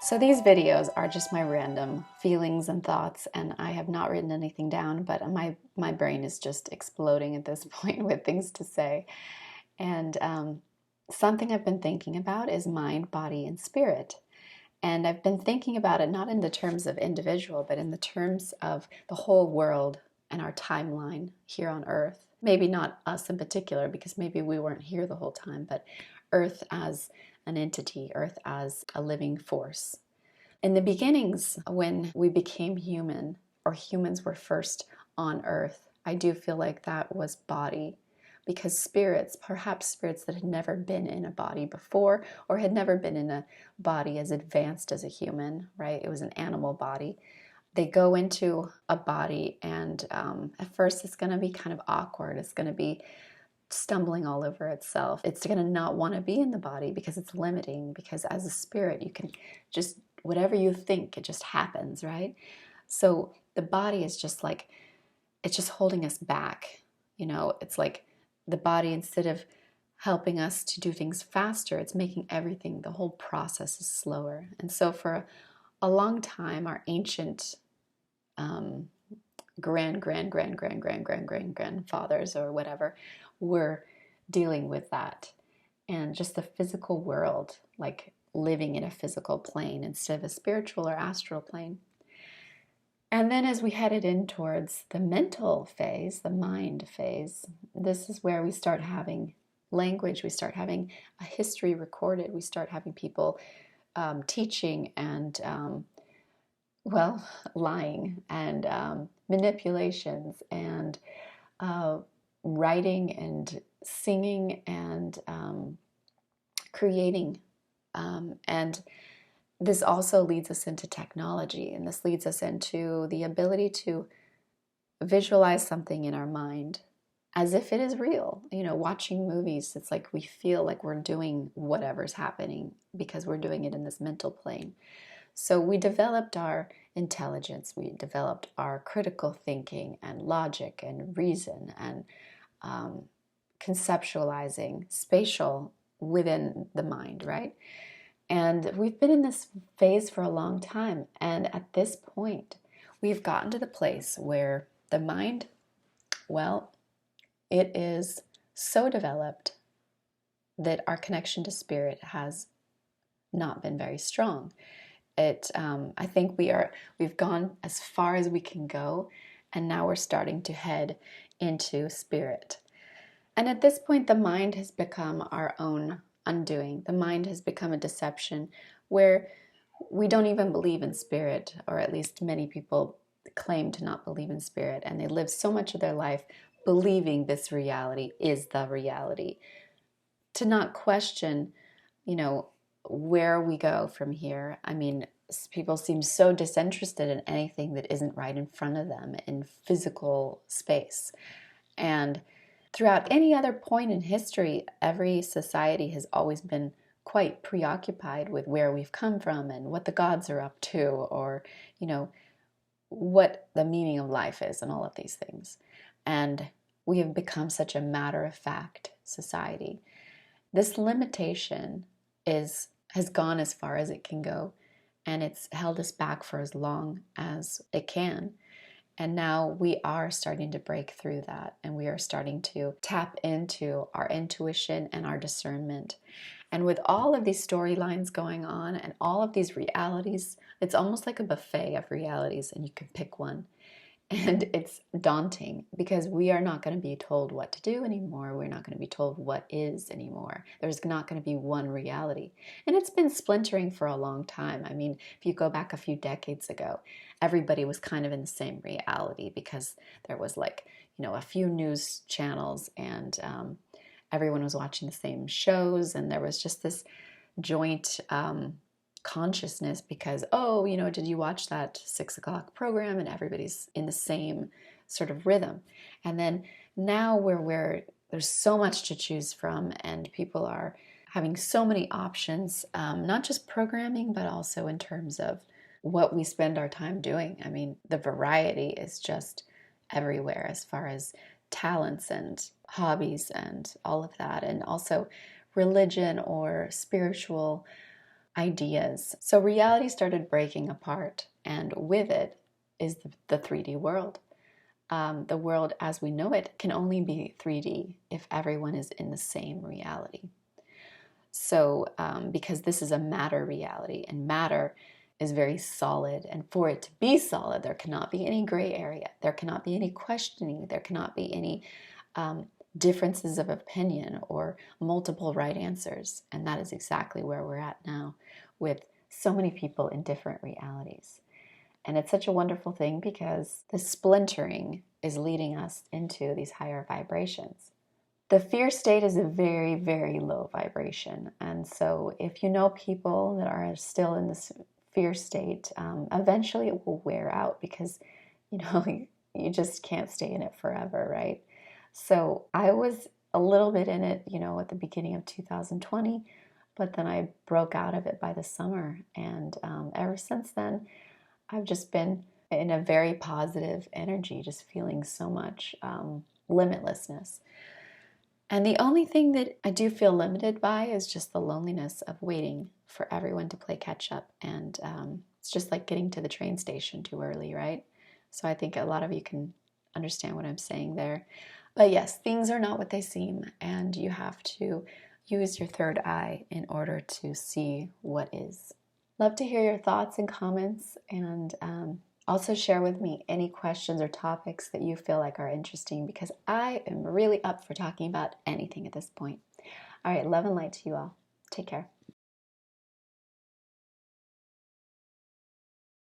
So these videos are just my random feelings and thoughts, and I have not written anything down, but my brain is just exploding at this point with things to say. And something I've been thinking about is mind, body, and spirit. And I've been thinking about it not in the terms of individual, but in the terms of the whole world and our timeline here on Earth. Maybe not us in particular, because maybe we weren't here the whole time, but Earth as an entity, Earth as a living force. In the beginnings, when we became human, or humans were first on Earth, I do feel like that was body, because spirits, perhaps spirits that had never been in a body before, or had never been in a body as advanced as a human, right? It was an animal body. They go into a body, and at first it's going to be kind of awkward. It's going to be stumbling all over itself. It's going to not want to be in the body because it's limiting, because as a spirit, you can just, whatever you think, it just happens, right? So the body is just like, it's just holding us back. It's like the body, instead of helping us to do things faster, it's making everything, the whole process is slower. And so for a long time, our ancient grandfathers or whatever were dealing with that, and just the physical world, like living in a physical plane instead of a spiritual or astral plane. And then as we headed in towards the mental phase, the mind phase, this is where we start having language, we start having a history recorded, we start having people teaching and lying and manipulations and writing and singing and creating. And this also leads us into technology, and this leads us into the ability to visualize something in our mind as if it is real. Watching movies, it's like we feel like we're doing whatever's happening because we're doing it in this mental plane. So we developed our intelligence, we developed our critical thinking and logic and reason and conceptualizing, spatial within the mind, right? And we've been in this phase for a long time. And at this point, we've gotten to the place where the mind, well, it is so developed that our connection to spirit has not been very strong. I think we've gone as far as we can go, and now we're starting to head into spirit. And at this point, the mind has become our own undoing. The mind has become a deception where we don't even believe in spirit, or at least many people claim to not believe in spirit, and they live so much of their life believing this reality is the reality. To not question, where we go from here. I mean, people seem so disinterested in anything that isn't right in front of them in physical space. And throughout any other point in history, every society has always been quite preoccupied with where we've come from and what the gods are up to, or, what the meaning of life is and all of these things. And we have become such a matter-of-fact society. This limitation has gone as far as it can go, and it's held us back for as long as it can. And now we are starting to break through that, and we are starting to tap into our intuition and our discernment. And with all of these storylines going on and all of these realities, it's almost like a buffet of realities, and you can pick one. And it's daunting because we are not going to be told what to do anymore. We're not going to be told what is anymore. There's not going to be one reality. And it's been splintering for a long time. I mean, if you go back a few decades ago, everybody was kind of in the same reality because there was a few news channels, and everyone was watching the same shows, and there was just this joint consciousness because, did you watch that 6 o'clock program? And everybody's in the same sort of rhythm. And then now where there's so much to choose from, and people are having so many options, not just programming, but also in terms of what we spend our time doing. I mean, the variety is just everywhere as far as talents and hobbies and all of that, and also religion or spiritual ideas. So reality started breaking apart, and with it is the 3D world. The world as we know it can only be 3D if everyone is in the same reality. So, because this is a matter reality, and matter is very solid, and for it to be solid, there cannot be any gray area, there cannot be any questioning, there cannot be any differences of opinion or multiple right answers. And that is exactly where we're at now, with so many people in different realities. And it's such a wonderful thing because the splintering is leading us into these higher vibrations. The fear state is a very, very low vibration. And so if you know people that are still in this fear state, eventually it will wear out because, you know, you just can't stay in it forever, right? So I was a little bit in it, you know, at the beginning of 2020, but then I broke out of it by the summer. And ever since then, I've just been in a very positive energy, just feeling so much limitlessness. And the only thing that I do feel limited by is just the loneliness of waiting for everyone to play catch up. And it's just like getting to the train station too early, right? So I think a lot of you can understand what I'm saying there. But yes, things are not what they seem, and you have to use your third eye in order to see what is. Love to hear your thoughts and comments, and also share with me any questions or topics that you feel like are interesting, because I am really up for talking about anything at this point. All right, love and light to you all. Take care.